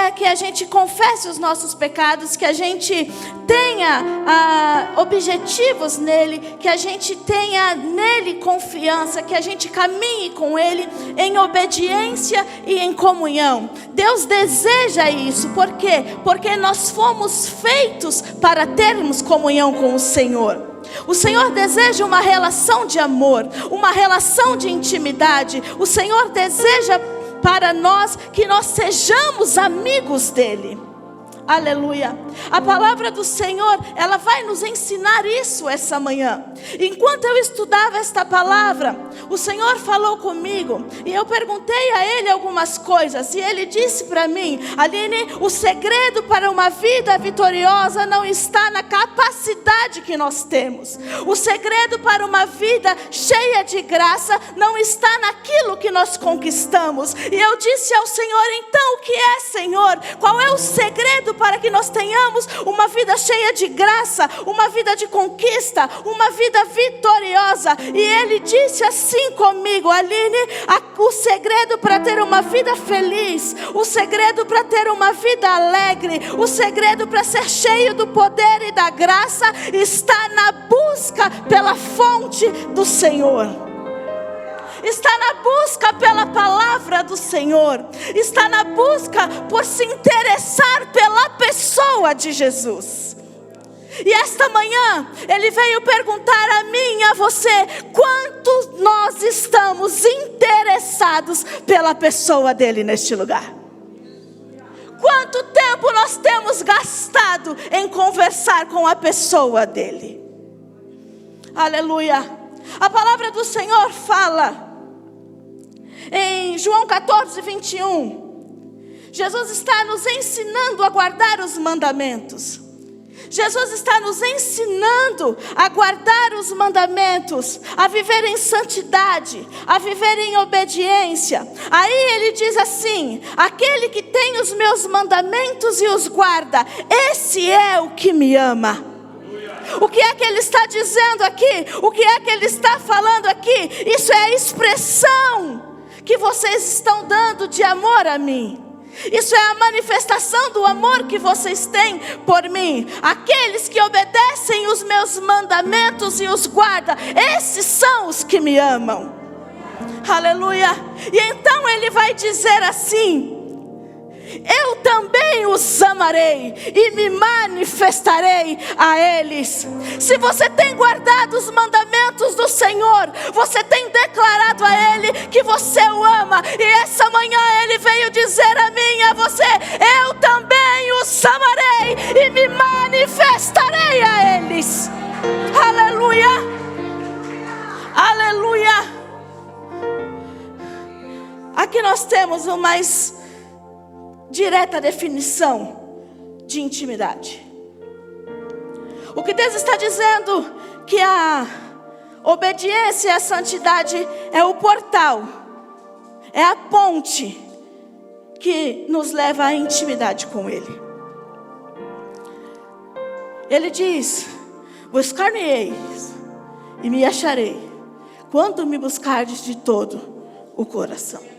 quer que a gente confesse os nossos pecados, que a gente tenha objetivos nele, que a gente tenha nele confiança, que a gente caminhe com ele em obediência e em comunhão. Deus deseja isso. Por quê? Porque nós fomos feitos para termos comunhão com o Senhor. O Senhor deseja uma relação de amor, uma relação de intimidade. O Senhor deseja para nós que nós sejamos amigos dele. Aleluia. A palavra do Senhor, ela vai nos ensinar isso essa manhã. Enquanto eu estudava esta palavra, o Senhor falou comigo e eu perguntei a Ele algumas coisas. E Ele disse para mim: Aline, o segredo para uma vida vitoriosa não está na capacidade que nós temos. O segredo para uma vida cheia de graça não está naquilo que nós conquistamos. E eu disse ao Senhor: então o que é, Senhor? Qual é o segredo para que nós tenhamos uma vida cheia de graça, uma vida de conquista, uma vida vitoriosa? E Ele disse assim comigo: Aline, o segredo para ter uma vida feliz, o segredo para ter uma vida alegre, o segredo para ser cheio do poder e da graça está na busca pela fonte do Senhor. Está na busca pela palavra do Senhor. Está na busca por se interessar pela pessoa de Jesus. E esta manhã Ele veio perguntar a mim e a você: quanto nós estamos interessados pela pessoa dele neste lugar? Quanto tempo nós temos gastado em conversar com a pessoa dele? Aleluia. A palavra do Senhor fala em João 14, 21, Jesus está nos ensinando a guardar os mandamentos. Jesus está nos ensinando a guardar os mandamentos, a viver em santidade, a viver em obediência. Aí Ele diz assim: aquele que tem os meus mandamentos e os guarda, esse é o que me ama. O que é que Ele está dizendo aqui? O que é que Ele está falando aqui? Isso é a expressão que vocês estão dando de amor a mim. Isso é a manifestação do amor que vocês têm por mim. Aqueles que obedecem os meus mandamentos e os guardam, esses são os que me amam. Aleluia. E então Ele vai dizer assim: eu também os amarei e me manifestarei a eles. Se você tem guardado os mandamentos do Senhor, você tem declarado a Ele que você o ama. E essa manhã Ele veio dizer a mim e a você: eu também os amarei e me manifestarei a eles. Aleluia. Aleluia. Aqui nós temos o mais direta definição de intimidade. O que Deus está dizendo que a obediência e a santidade é o portal, é a ponte que nos leva à intimidade com Ele. Ele diz: buscar-me-eis e me acharei, quando me buscardes de todo o coração.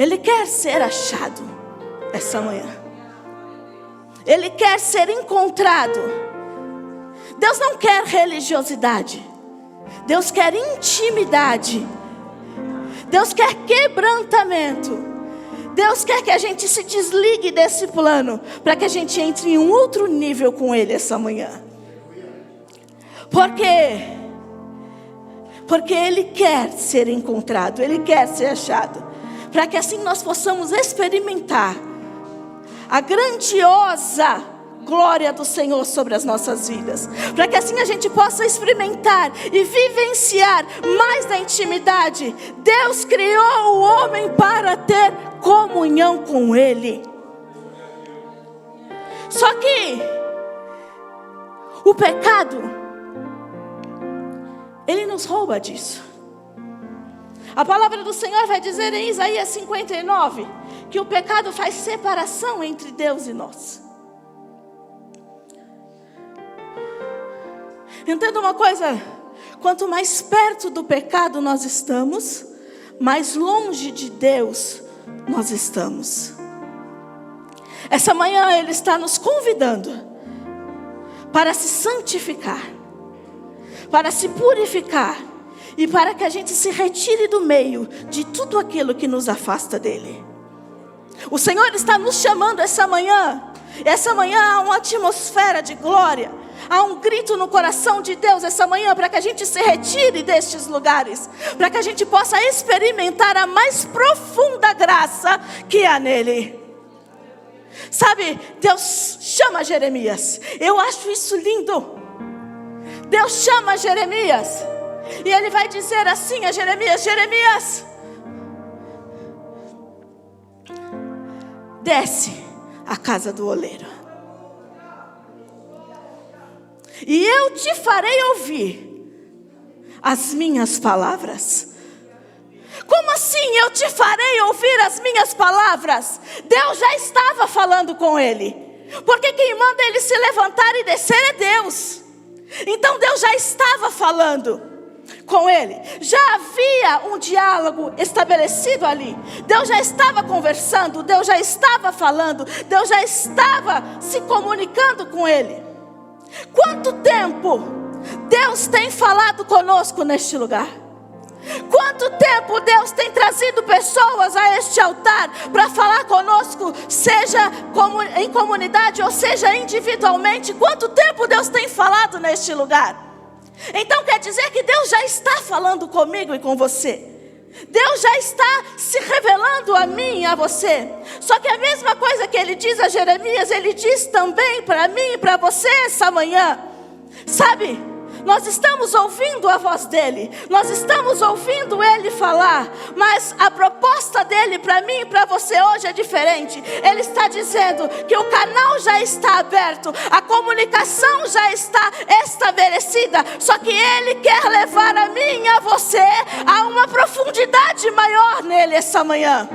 Ele quer ser achado essa manhã. Ele quer ser encontrado. Deus não quer religiosidade. Deus quer intimidade. Deus quer quebrantamento. Deus quer que a gente se desligue desse plano, para que a gente entre em um outro nível com Ele essa manhã. Por quê? Porque Ele quer ser encontrado. Ele quer ser achado, para que assim nós possamos experimentar a grandiosa glória do Senhor sobre as nossas vidas. Para que assim a gente possa experimentar e vivenciar mais da intimidade. Deus criou o homem para ter comunhão com Ele. Só que o pecado, ele nos rouba disso. A palavra do Senhor vai dizer em Isaías 59 que o pecado faz separação entre Deus e nós. Entenda uma coisa: quanto mais perto do pecado nós estamos, mais longe de Deus nós estamos. Essa manhã Ele está nos convidando para se santificar, para se purificar e para que a gente se retire do meio de tudo aquilo que nos afasta dEle. O Senhor está nos chamando essa manhã. Essa manhã há uma atmosfera de glória, há um grito no coração de Deus essa manhã para que a gente se retire destes lugares, para que a gente possa experimentar a mais profunda graça que há nele. Sabe, Deus chama Jeremias. Eu acho isso lindo. Deus chama Jeremias e Ele vai dizer assim a Jeremias: Jeremias, desce à casa do oleiro, e eu te farei ouvir as minhas palavras. Como assim eu te farei ouvir as minhas palavras? Deus já estava falando com ele, porque quem manda ele se levantar e descer é Deus. Então Deus já estava falando com ele, já havia um diálogo estabelecido ali. Deus já estava conversando, Deus já estava falando, Deus já estava se comunicando com ele. Quanto tempo Deus tem falado conosco neste lugar? Quanto tempo Deus tem trazido pessoas a este altar para falar conosco, seja em comunidade ou seja individualmente? Quanto tempo Deus tem falado neste lugar? Então quer dizer que Deus já está falando comigo e com você. Deus já está se revelando a mim e a você. Só que a mesma coisa que Ele diz a Jeremias, Ele diz também para mim e para você essa manhã. Sabe, nós estamos ouvindo a voz dEle, nós estamos ouvindo Ele falar, mas a proposta dEle para mim e para você hoje é diferente. Ele está dizendo que o canal já está aberto, a comunicação já está estabelecida, só que Ele quer levar a mim e a você a uma profundidade maior nele essa manhã.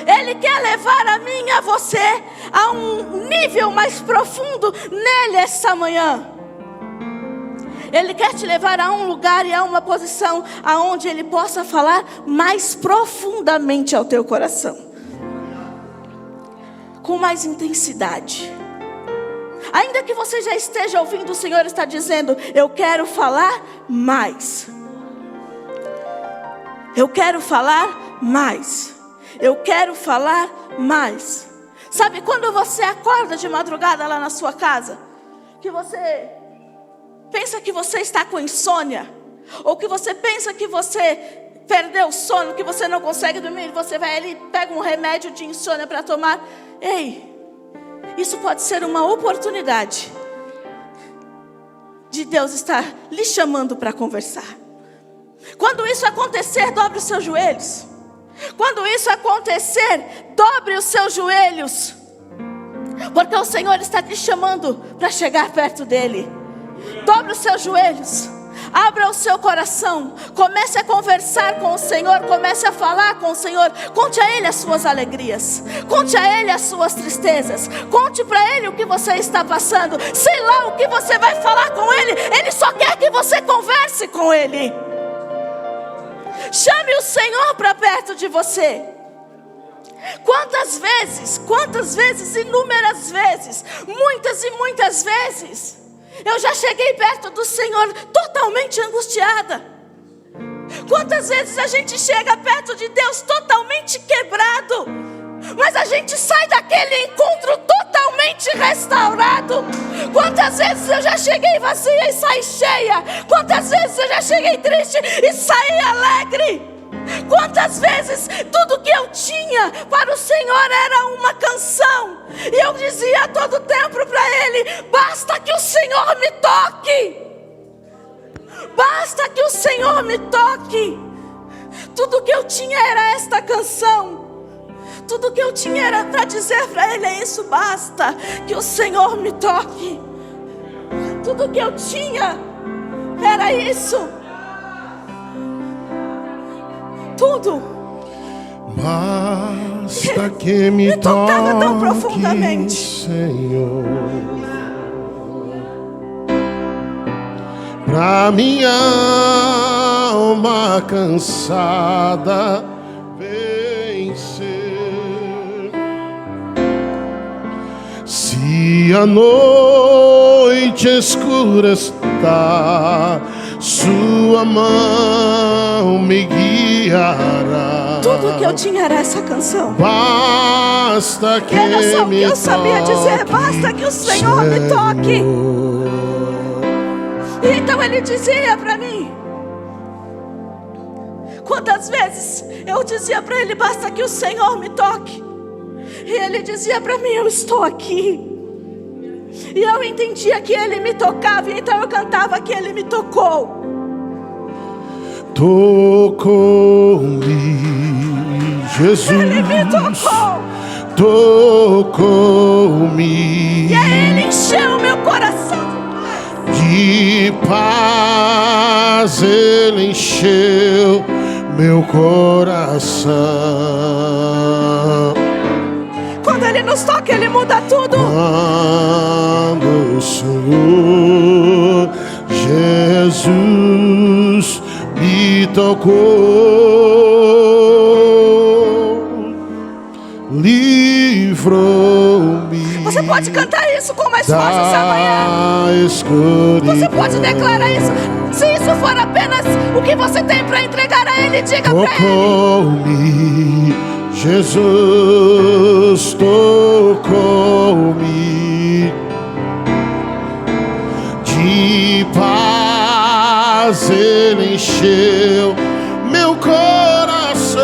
Ele quer levar a mim e a você a um nível mais profundo nele essa manhã. Ele quer te levar a um lugar e a uma posição aonde Ele possa falar mais profundamente ao teu coração, com mais intensidade. Ainda que você já esteja ouvindo, o Senhor está dizendo: eu quero falar mais. Eu quero falar mais. Eu quero falar mais. Sabe, quando você acorda de madrugada lá na sua casa, que você pensa que você está com insônia, ou que você pensa que você perdeu o sono, que você não consegue dormir, você vai ali e pega um remédio de insônia para tomar. Ei, isso pode ser uma oportunidade de Deus estar lhe chamando para conversar. Quando isso acontecer, dobre os seus joelhos. Quando isso acontecer, dobre os seus joelhos, porque o Senhor está te chamando para chegar perto dEle. Dobre os seus joelhos, abra o seu coração, comece a conversar com o Senhor, comece a falar com o Senhor. Conte a Ele as suas alegrias, conte a Ele as suas tristezas, conte para Ele o que você está passando. Sei lá o que você vai falar com Ele, Ele só quer que você converse com Ele. Chame o Senhor para perto de você. Quantas vezes, inúmeras vezes, muitas e muitas vezes, eu já cheguei perto do Senhor totalmente angustiada. Quantas vezes a gente chega perto de Deus totalmente quebrado, mas a gente sai daquele encontro totalmente restaurado. Quantas vezes eu já cheguei vazia e saí cheia. Quantas vezes eu já cheguei triste e saí alegre. Quantas vezes tudo que eu tinha para o Senhor era uma canção, e eu dizia a todo tempo para Ele: basta que o Senhor me toque, basta que o Senhor me toque. Tudo que eu tinha era esta canção, tudo que eu tinha era para dizer para Ele: é isso, basta que o Senhor me toque. Tudo que eu tinha era isso. Tudo. Basta que me tocava tão toque, profundamente, Senhor, pra minha alma cansada, vem e a noite escura está, sua mão me guiará. Tudo que eu tinha era essa canção. Basta que Era só o que me eu sabia dizer. toque, Basta que o Senhor me toque. E então ele dizia para mim. Quantas vezes eu dizia para ele: basta que o Senhor me toque. E ele dizia para mim: eu estou aqui. E eu entendia que ele me tocava. E então eu cantava que ele me tocou. Tocou-me, Jesus. Ele me tocou. Tocou-me. E aí ele encheu o meu coração De paz ele encheu meu coração. Quando ele nos toca, ele muda tudo. Quando o Senhor Jesus me tocou, livrou-me. Você pode cantar isso com mais força essa manhã. Você pode declarar isso. Se isso for apenas o que você tem para entregar a Ele, diga para Ele. Tocou-me, Jesus tocou-me. De paz ele encheu meu coração.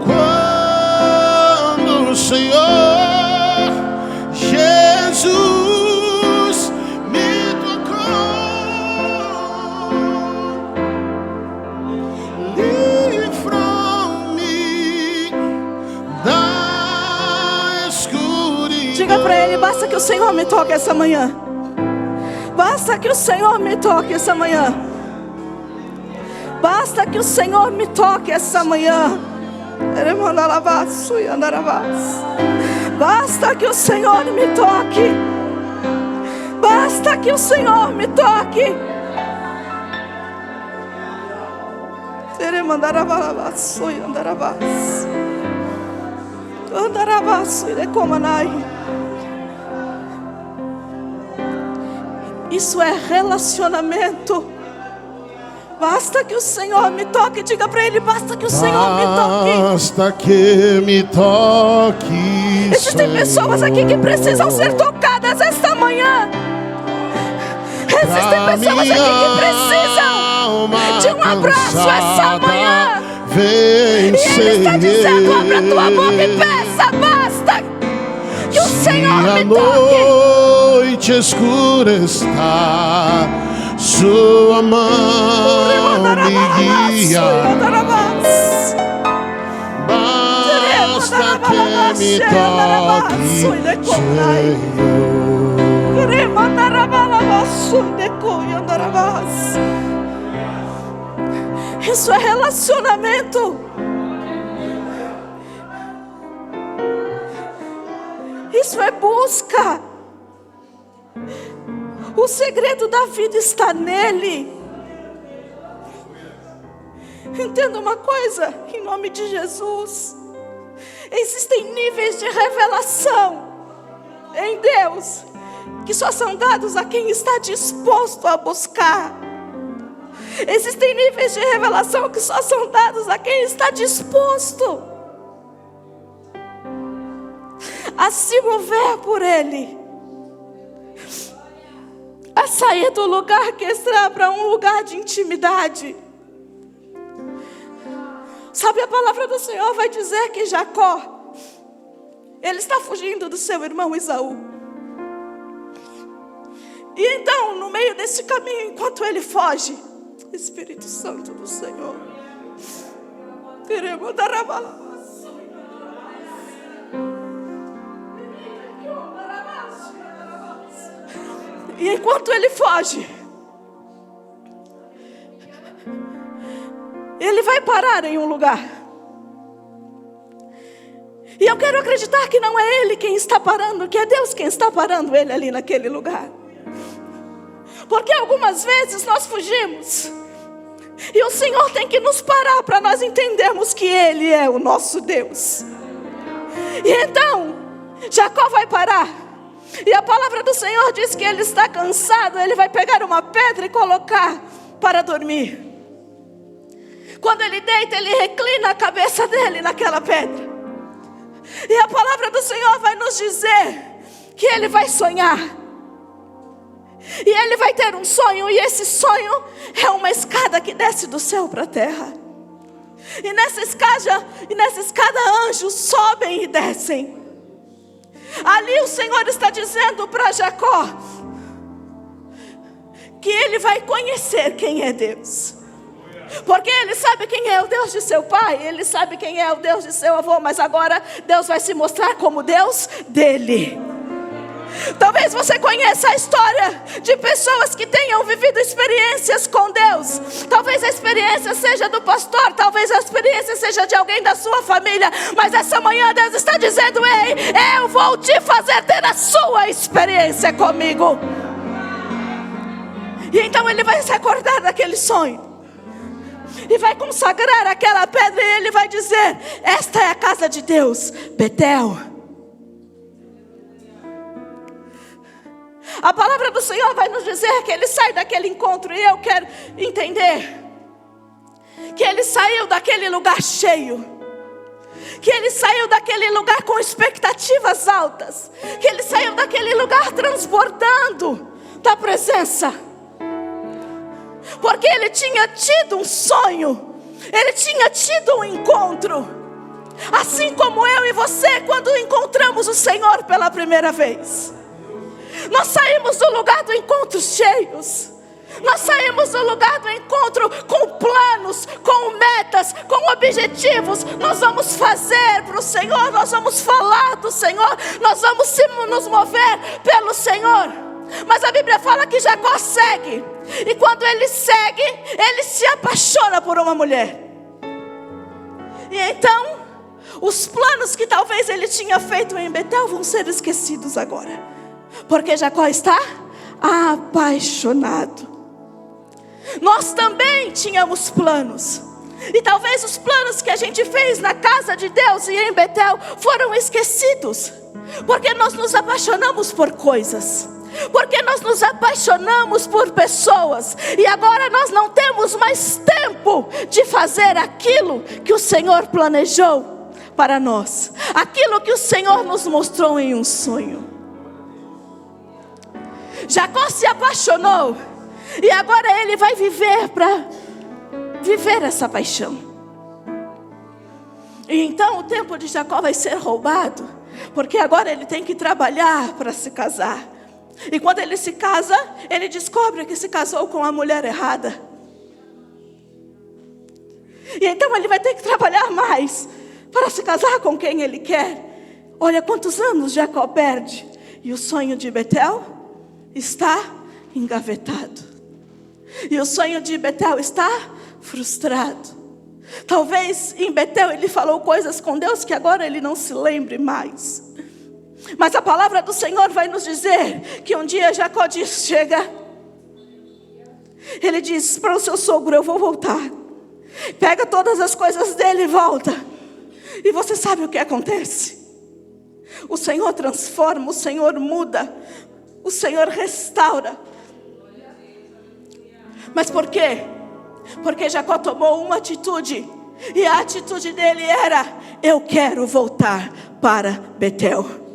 Quando o Senhor Jesus me tocou, livrou-me da escuridão. Diga para Ele: basta que o Senhor me toque essa manhã. Basta que o Senhor me toque essa manhã. Basta que o Senhor me toque essa manhã. Basta que o Senhor me toque. Basta que o Senhor me toque. Isso é relacionamento. Basta que o Senhor me toque. Diga para Ele: basta que o Senhor me toque. Basta que me toque. Existem pessoas aqui que precisam ser tocadas esta manhã. Existem pessoas aqui que precisam de um abraço essa manhã. E Ele está dizendo: abra tua boca e peça. Basta que o Senhor me toque. A noite escura está, sua mão me guia. Basta que me toque, Senhor. Isso é relacionamento. Isso é busca. O segredo da vida está nele. Entenda uma coisa, em nome de Jesus. Existem níveis de revelação em Deus que só são dados a quem está disposto a buscar. Existem níveis de revelação que só são dados a quem está disposto a se mover por Ele, a sair do lugar que está para um lugar de intimidade. Sabe, a palavra do Senhor vai dizer que Jacó, ele está fugindo do seu irmão Esaú. E então, no meio desse caminho, enquanto ele foge, Espírito Santo do Senhor, queremos dar a palavra. E enquanto ele foge, ele vai parar em um lugar. E eu quero acreditar que não é ele quem está parando, que é Deus quem está parando ele ali naquele lugar. Porque algumas vezes nós fugimos, e o Senhor tem que nos parar para nós entendermos que Ele é o nosso Deus. E então Jacó vai parar. E a palavra do Senhor diz que ele está cansado. Ele vai pegar uma pedra e colocar para dormir. Quando ele deita, ele reclina a cabeça dele naquela pedra. E a palavra do Senhor vai nos dizer que ele vai sonhar. E ele vai ter um sonho. E esse sonho é uma escada que desce do céu para a terra. E nessa escada anjos sobem e descem. Ali o Senhor está dizendo para Jacó que ele vai conhecer quem é Deus. Porque ele sabe quem é o Deus de seu pai, ele sabe quem é o Deus de seu avô, mas agora Deus vai se mostrar como Deus dele. Talvez você conheça a história de pessoas que tenham vivido experiências com Deus. Talvez a experiência seja do pastor, talvez a experiência seja de alguém da sua família. Mas essa manhã Deus está dizendo: ei, eu vou te fazer ter a sua experiência comigo. E então ele vai se acordar daquele sonho e vai consagrar aquela pedra, e ele vai dizer: esta é a casa de Deus, Betel. A palavra do Senhor vai nos dizer que ele sai daquele encontro, e eu quero entender que ele saiu daquele lugar cheio, que ele saiu daquele lugar com expectativas altas, que ele saiu daquele lugar transbordando da presença, porque ele tinha tido um sonho, ele tinha tido um encontro, assim como eu e você quando encontramos o Senhor pela primeira vez. Nós saímos do lugar do encontro cheios. Nós saímos do lugar do encontro com planos, com metas, com objetivos. Nós vamos fazer para o Senhor, nós vamos falar do Senhor, nós vamos nos mover pelo Senhor. Mas a Bíblia fala que Jacó segue. E quando ele segue, ele se apaixona por uma mulher. E então, os planos que talvez ele tinha feito em Betel vão ser esquecidos agora. Porque Jacó está apaixonado. Nós também tínhamos planos. E talvez os planos que a gente fez na casa de Deus e em Betel foram esquecidos. Porque nós nos apaixonamos por coisas. Porque nós nos apaixonamos por pessoas. E agora nós não temos mais tempo de fazer aquilo que o Senhor planejou para nós. Aquilo que o Senhor nos mostrou em um sonho. Jacó se apaixonou. E agora ele vai viver para viver essa paixão. E então o tempo de Jacó vai ser roubado. Porque agora ele tem que trabalhar para se casar. E quando ele se casa, ele descobre que se casou com a mulher errada. E então ele vai ter que trabalhar mais para se casar com quem ele quer. Olha quantos anos Jacó perde. E o sonho de Betel está engavetado. E o sonho de Betel está frustrado. Talvez em Betel ele falou coisas com Deus que agora ele não se lembre mais. Mas a palavra do Senhor vai nos dizer que um dia Jacó diz: chega. Ele diz para o seu sogro: eu vou voltar. Pega todas as coisas dele e volta. E você sabe o que acontece? O Senhor transforma, o Senhor muda, o Senhor restaura. Mas por quê? Porque Jacó tomou uma atitude. E a atitude dele era: eu quero voltar para Betel.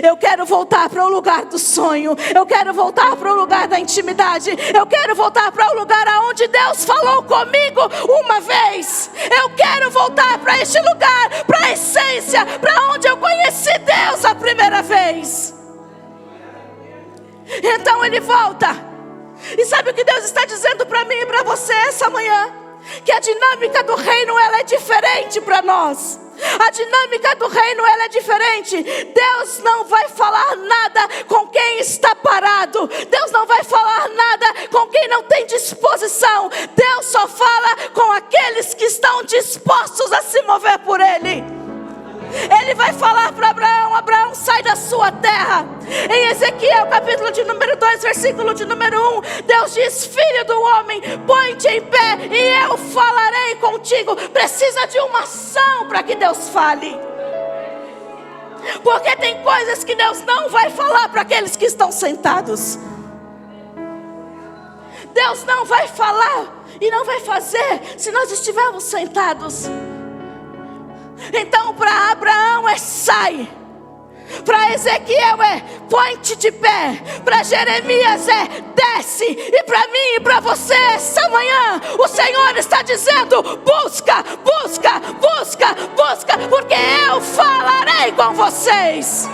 Eu quero voltar para o lugar do sonho. Eu quero voltar para o lugar da intimidade. Eu quero voltar para o lugar onde Deus falou comigo uma vez. Eu quero voltar para este lugar, para a essência, para onde eu conheci Deus a primeira vez. Então ele volta. E sabe o que Deus está dizendo para mim e para você essa manhã? Que a dinâmica do reino, ela é diferente para nós. A dinâmica do reino, ela é diferente. Deus não vai falar nada com quem está parado. Deus não vai falar nada com quem não tem disposição. Deus só fala com aqueles que estão dispostos a se mover por Ele. Ele vai falar para Abraão: Abraão, sai da sua terra. Em Ezequiel capítulo de número 2, versículo de número 1, Deus diz: filho do homem, põe-te em pé e eu falarei contigo. Precisa de uma ação para que Deus fale. Porque tem coisas que Deus não vai falar para aqueles que estão sentados. Deus não vai falar e não vai fazer se nós estivermos sentados. Então para Abraão é sai. Para Ezequiel é põe-te de pé. Para Jeremias é desce. E para mim e para você essa manhã o Senhor está dizendo: busca, busca, busca, busca, porque eu falarei com vocês.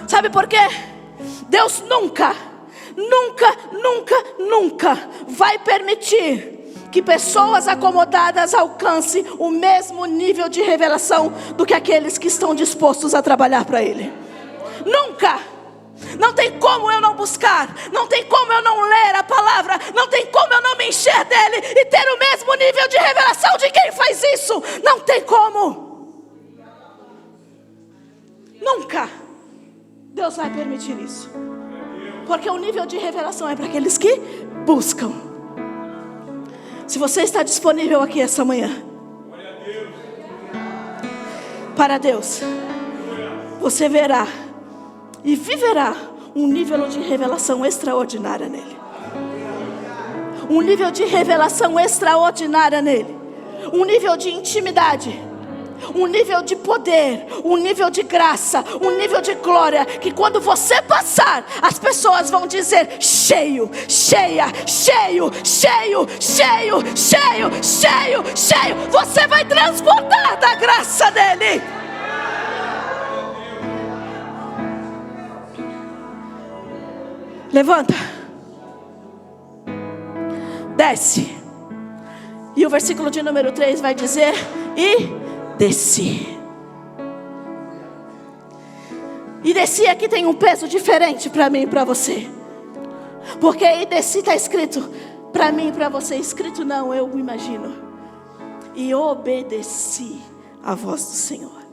Sabe por quê? Deus nunca vai permitir que pessoas acomodadas alcancem o mesmo nível de revelação do que aqueles que estão dispostos a trabalhar para Ele. Nunca. Não tem como eu não buscar, não tem como eu não ler a palavra, não tem como eu não me encher dele e ter o mesmo nível de revelação de quem faz isso. Não tem como. Nunca Deus vai permitir isso. Porque o nível de revelação é para aqueles que buscam. Se você está disponível aqui essa manhã para Deus, você verá e viverá um nível de revelação extraordinária nele. Um nível de revelação extraordinária nele. Um nível de intimidade. Um nível de poder, um nível de graça, um nível de glória, que quando você passar, as pessoas vão dizer: cheio, cheia, cheio, cheio, cheio, cheio, cheio, cheio. Você vai transportar da graça dele. Levanta. Desce. E o versículo de número 3 vai dizer: e desci. E desci aqui tem um peso diferente para mim e para você. Porque e desci está escrito para mim e para você. Escrito não, eu imagino. E obedeci a voz do Senhor.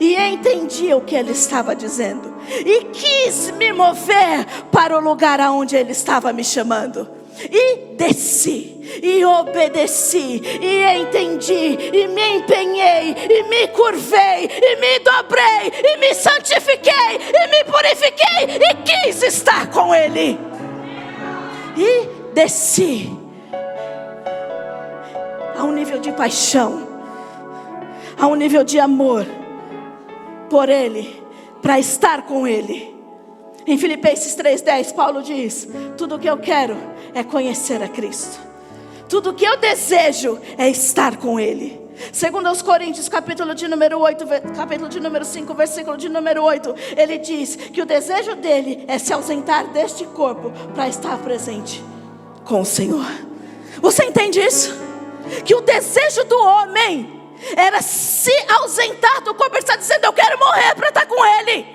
E entendi o que Ele estava dizendo. E quis me mover para o lugar aonde Ele estava me chamando. E desci, e obedeci, e entendi, e me empenhei, e me curvei, e me dobrei, e me santifiquei, e me purifiquei, e quis estar com Ele. E desci a um nível de paixão, a um nível de amor por Ele, para estar com Ele. Em Filipenses 3:10, Paulo diz: tudo o que eu quero é conhecer a Cristo. Tudo o que eu desejo é estar com Ele. Segundo aos Coríntios, capítulo de número 8, capítulo de número 5, versículo de número 8, ele diz que o desejo dele é se ausentar deste corpo para estar presente com o Senhor. Você entende isso? Que o desejo do homem era se ausentar do corpo. Ele está dizendo: eu quero morrer para estar com Ele.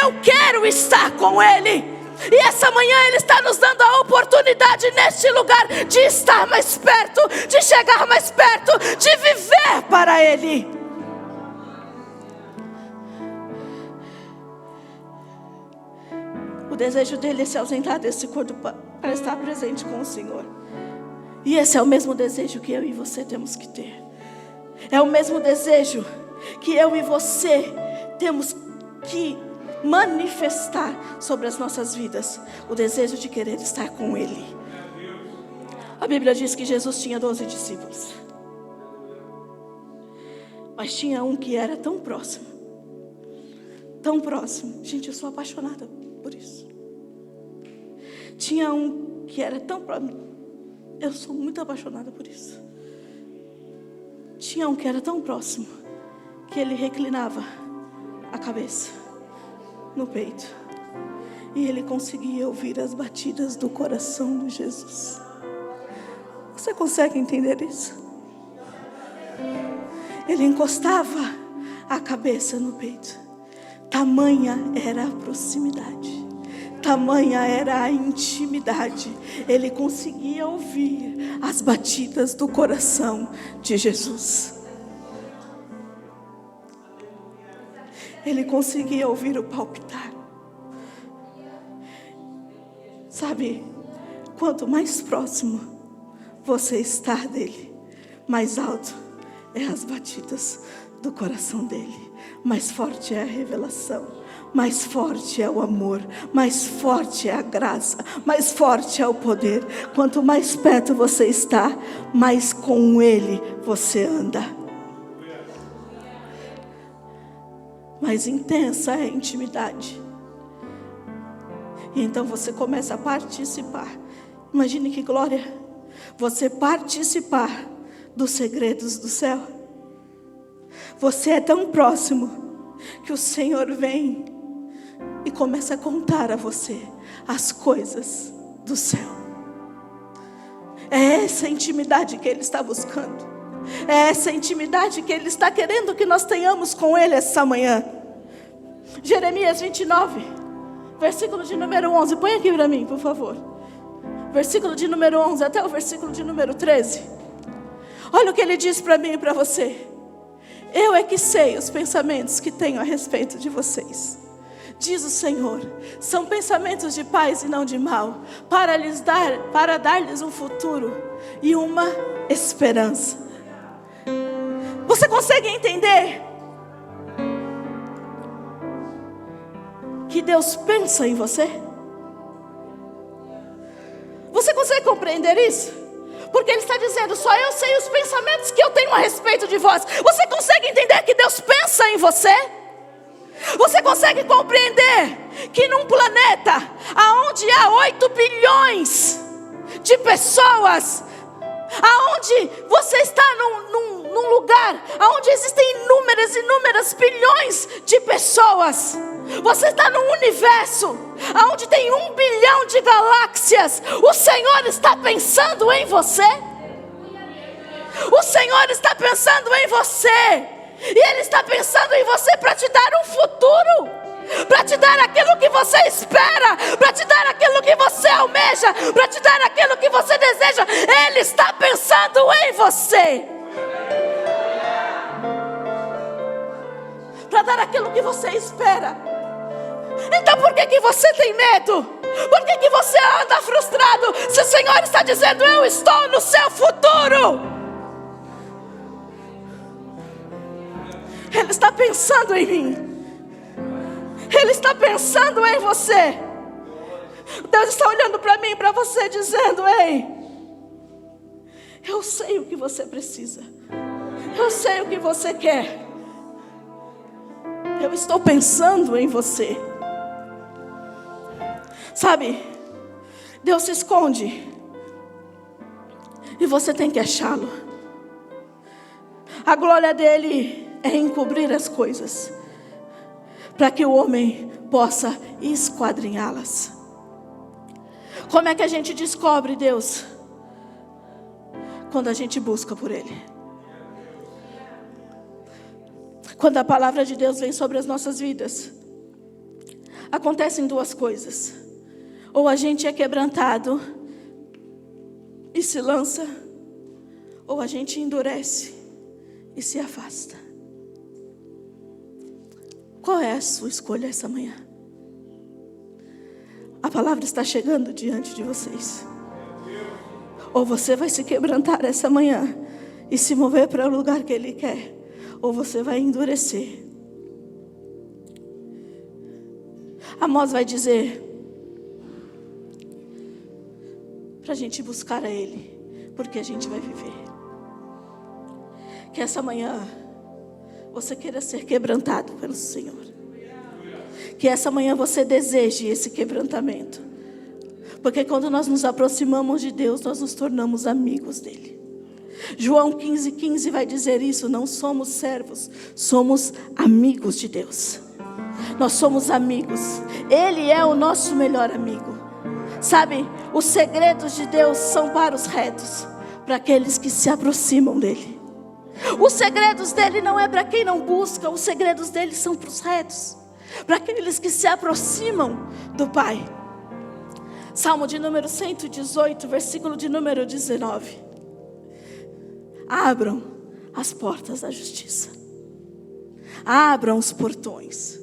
Eu quero estar com Ele. E essa manhã Ele está nos dando a oportunidade neste lugar de estar mais perto, de chegar mais perto, de viver para Ele. O desejo dele é se ausentar desse corpo para estar presente com o Senhor. E esse é o mesmo desejo que eu e você temos que ter. É o mesmo desejo que eu e você temos que manifestar sobre as nossas vidas. O desejo de querer estar com Ele. A Bíblia diz que Jesus tinha 12 discípulos. Mas tinha um que era tão próximo. Tão próximo. Gente, eu sou apaixonada por isso. Tinha um que era tão próximo. Eu sou muito apaixonada por isso. Tinha um que era tão próximo que ele reclinava a cabeça no peito e ele conseguia ouvir as batidas do coração de Jesus. Você consegue entender isso? Ele encostava a cabeça no peito. Tamanha era a proximidade, tamanha era a intimidade. Ele conseguia ouvir as batidas do coração de Jesus. Ele conseguia ouvir o palpitar. Sabe, quanto mais próximo você está dele, mais alto é as batidas do coração dele, mais forte é a revelação, mais forte é o amor, mais forte é a graça, mais forte é o poder. Quanto mais perto você está, mais com ele você anda. Mais intensa é a intimidade. E então você começa a participar. Imagine que glória, você participar dos segredos do céu. Você é tão próximo que o Senhor vem e começa a contar a você as coisas do céu. É essa intimidade que Ele está buscando. É essa intimidade que Ele está querendo que nós tenhamos com Ele essa manhã. Jeremias 29, versículo de número 11. Põe aqui para mim, por favor. Versículo de número 11 até o versículo de número 13. Olha o que Ele diz para mim e para você. Eu é que sei os pensamentos que tenho a respeito de vocês, diz o Senhor, são pensamentos de paz e não de mal, para dar-lhes um futuro e uma esperança. Você consegue entender que Deus pensa em você? Você consegue compreender isso? Porque Ele está dizendo, só eu sei os pensamentos que eu tenho a respeito de vós. Você consegue entender que Deus pensa em você? Você consegue compreender que num planeta onde há 8 bilhões de pessoas, aonde você está num lugar onde existem inúmeras bilhões de pessoas, você está num universo onde tem 1 bilhão de galáxias, o Senhor está pensando em você. O Senhor está pensando em você. E Ele está pensando em você para te dar um futuro, para te dar aquilo que você espera, para te dar aquilo que você almeja, para te dar aquilo que você deseja. Ele está pensando em você, para dar aquilo que você espera. Então por que você tem medo? Por que você anda frustrado? Se o Senhor está dizendo, eu estou no seu futuro. Ele está pensando em mim. Ele está pensando em você. Deus está olhando para mim e para você dizendo, ei, eu sei o que você precisa. Eu sei o que você quer. Eu estou pensando em você. Sabe, Deus se esconde e você tem que achá-lo. A glória dele é encobrir as coisas, para que o homem possa esquadrinhá-las. Como é que a gente descobre Deus? Quando a gente busca por Ele. Quando a palavra de Deus vem sobre as nossas vidas, acontecem 2 coisas. Ou a gente é quebrantado e se lança, ou a gente endurece e se afasta. Qual é a sua escolha essa manhã? A palavra está chegando diante de vocês. Ou você vai se quebrantar essa manhã e se mover para o lugar que Ele quer, ou você vai endurecer. Amós vai dizer para a gente buscar a Ele, porque a gente vai viver. Que essa manhã você queira ser quebrantado pelo Senhor. Que essa manhã você deseje esse quebrantamento. Porque quando nós nos aproximamos de Deus, nós nos tornamos amigos dEle. João 15:15 vai dizer isso. Não somos servos, somos amigos de Deus. Nós somos amigos. Ele é o nosso melhor amigo. Sabe, os segredos de Deus são para os retos, para aqueles que se aproximam dEle. Os segredos dele não é para quem não busca. Os segredos dele são para os retos, para aqueles que se aproximam do Pai. Salmo de número 118, versículo de número 19. Abram as portas da justiça. Abram os portões.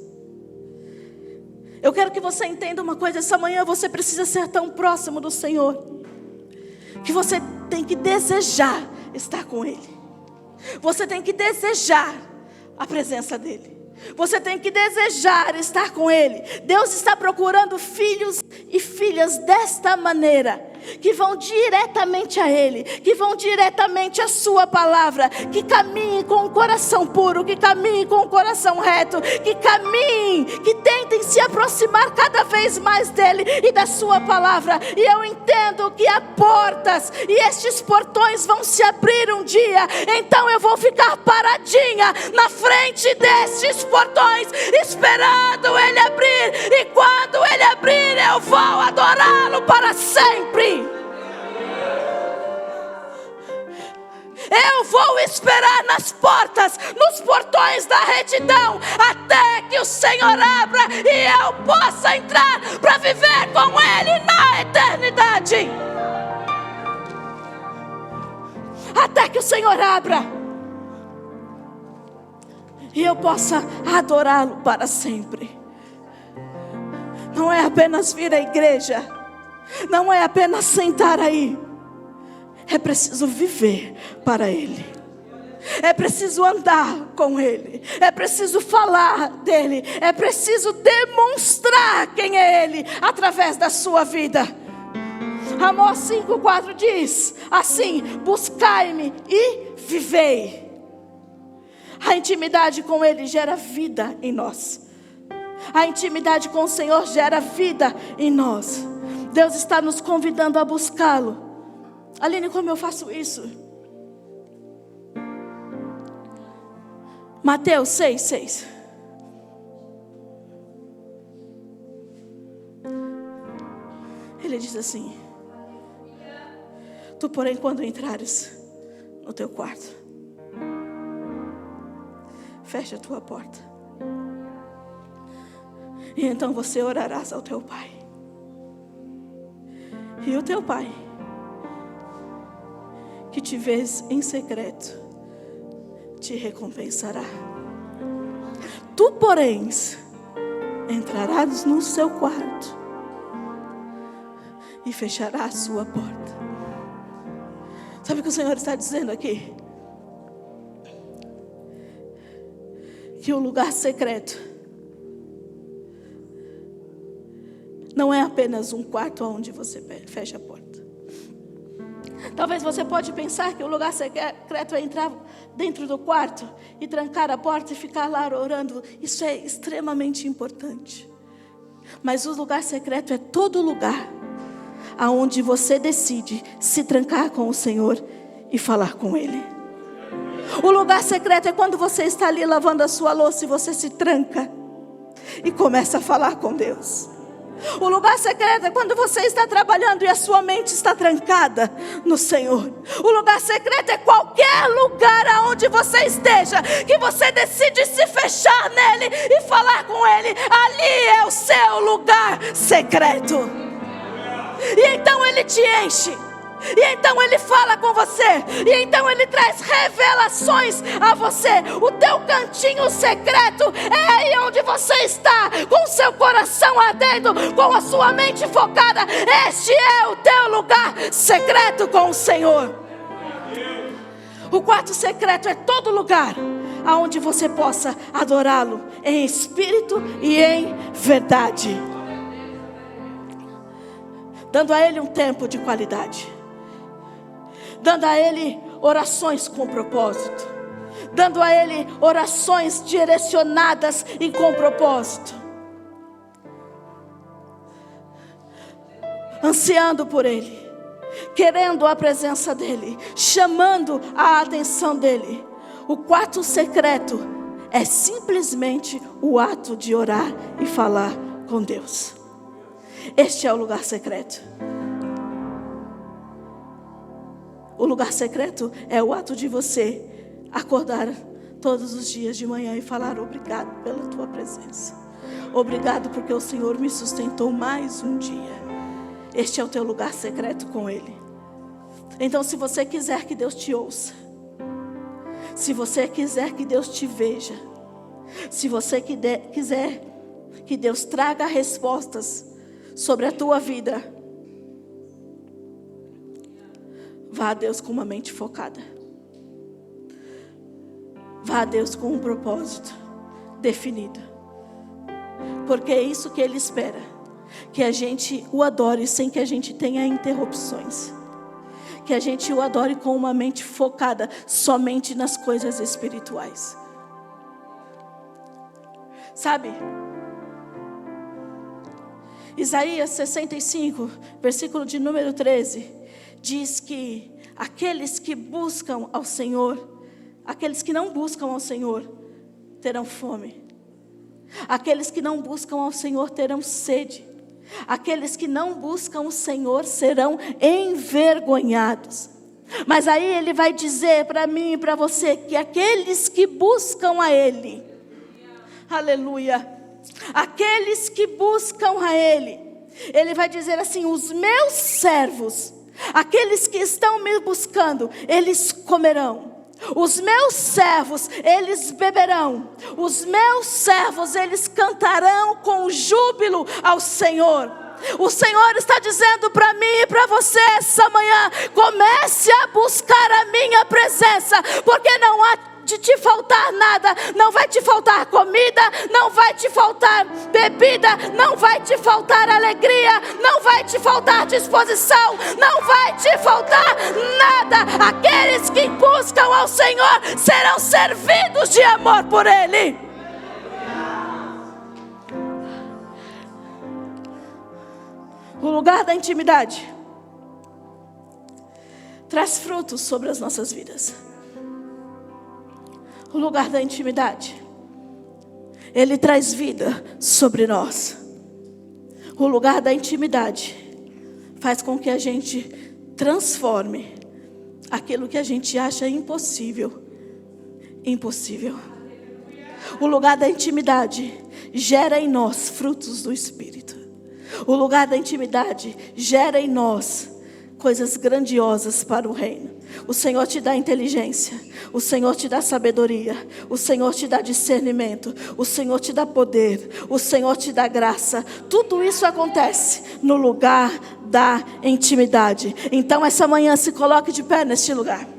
Eu quero que você entenda uma coisa: essa manhã você precisa ser tão próximo do Senhor, que você tem que desejar estar com Ele. Você tem que desejar a presença dEle. Você tem que desejar estar com Ele. Deus está procurando filhos e filhas desta maneira, que vão diretamente a Ele, que vão diretamente à sua palavra, que caminhem com o coração puro, que caminhem com o coração reto, que caminhem, que tentem se aproximar cada vez mais dEle e da sua palavra. E eu entendo que há portas, e estes portões vão se abrir um dia. Então eu vou ficar paradinha na frente destes portões, esperando Ele abrir. E quando Ele abrir, eu vou adorá-lo para sempre. Eu vou esperar nas portas, nos portões da retidão, até que o Senhor abra e eu possa entrar para viver com Ele na eternidade. Até que o Senhor abra e eu possa adorá-lo para sempre. Não é apenas vir à igreja, não é apenas sentar aí. É preciso viver para Ele. É preciso andar com Ele. É preciso falar dEle. É preciso demonstrar quem é Ele através da sua vida. Amós 5:4 diz assim: buscai-me e vivei. A intimidade com Ele gera vida em nós. A intimidade com o Senhor gera vida em nós. Deus está nos convidando a buscá-lo. Aline, como eu faço isso? Mateus 6:6. Ele diz assim: tu, porém, quando entrares no teu quarto, fecha a tua porta, e então você orarás ao teu Pai. E o teu Pai, que te vês em secreto, te recompensará. Tu, porém, entrarás no seu quarto e fechará a sua porta. Sabe o que o Senhor está dizendo aqui? Que o lugar secreto não é apenas um quarto onde você fecha a porta. Talvez você pode pensar que o lugar secreto é entrar dentro do quarto e trancar a porta e ficar lá orando. Isso é extremamente importante. Mas o lugar secreto é todo lugar aonde você decide se trancar com o Senhor e falar com Ele. O lugar secreto é quando você está ali lavando a sua louça e você se tranca e começa a falar com Deus. O lugar secreto é quando você está trabalhando e a sua mente está trancada no Senhor. O lugar secreto é qualquer lugar aonde você esteja, que você decide se fechar nele e falar com Ele. Ali é o seu lugar secreto. E então Ele te enche. E então Ele fala com você. E então Ele traz revelações a você. O teu cantinho secreto é aí onde você está, com o seu coração ardendo, com a sua mente focada. Este é o teu lugar secreto com o Senhor. O quarto secreto é todo lugar aonde você possa adorá-lo em espírito e em verdade, dando a Ele um tempo de qualidade, dando a Ele orações com propósito, dando a Ele orações direcionadas e com propósito, ansiando por Ele, querendo a presença dEle, chamando a atenção dEle. O quarto secreto é simplesmente o ato de orar e falar com Deus. Este é o lugar secreto. O lugar secreto é o ato de você acordar todos os dias de manhã e falar: obrigado pela tua presença. Obrigado porque o Senhor me sustentou mais um dia. Este é o teu lugar secreto com Ele. Então, se você quiser que Deus te ouça, se você quiser que Deus te veja, se você quiser que Deus traga respostas sobre a tua vida, vá a Deus com uma mente focada. Vá a Deus com um propósito definido. Porque é isso que Ele espera. Que a gente o adore sem que a gente tenha interrupções. Que a gente o adore com uma mente focada somente nas coisas espirituais. Sabe? Isaías 65, versículo de número 13, diz que aqueles que buscam ao Senhor, aqueles que não buscam ao Senhor, terão fome. Aqueles que não buscam ao Senhor terão sede. Aqueles que não buscam o Senhor serão envergonhados. Mas aí Ele vai dizer para mim e para você que aqueles que buscam a Ele, aleluia, aqueles que buscam a Ele, Ele vai dizer assim: os meus servos, aqueles que estão me buscando, eles comerão. Os meus servos, eles beberão. Os meus servos, eles cantarão com júbilo ao Senhor. O Senhor está dizendo para mim e para você essa manhã: comece a buscar a minha presença, porque não há de te faltar nada. Não vai te faltar comida, não vai te faltar bebida, não vai te faltar alegria, não vai te faltar disposição, não vai te faltar nada. Aqueles que buscam ao Senhor serão servidos de amor por Ele. O lugar da intimidade traz frutos sobre as nossas vidas. O lugar da intimidade, ele traz vida sobre nós. O lugar da intimidade faz com que a gente transforme aquilo que a gente acha impossível, impossível. O lugar da intimidade gera em nós frutos do Espírito. O lugar da intimidade gera em nós coisas grandiosas para o reino. O Senhor te dá inteligência, o Senhor te dá sabedoria, o Senhor te dá discernimento, o Senhor te dá poder, o Senhor te dá graça. Tudo isso acontece no lugar da intimidade. Então essa manhã se coloque de pé neste lugar.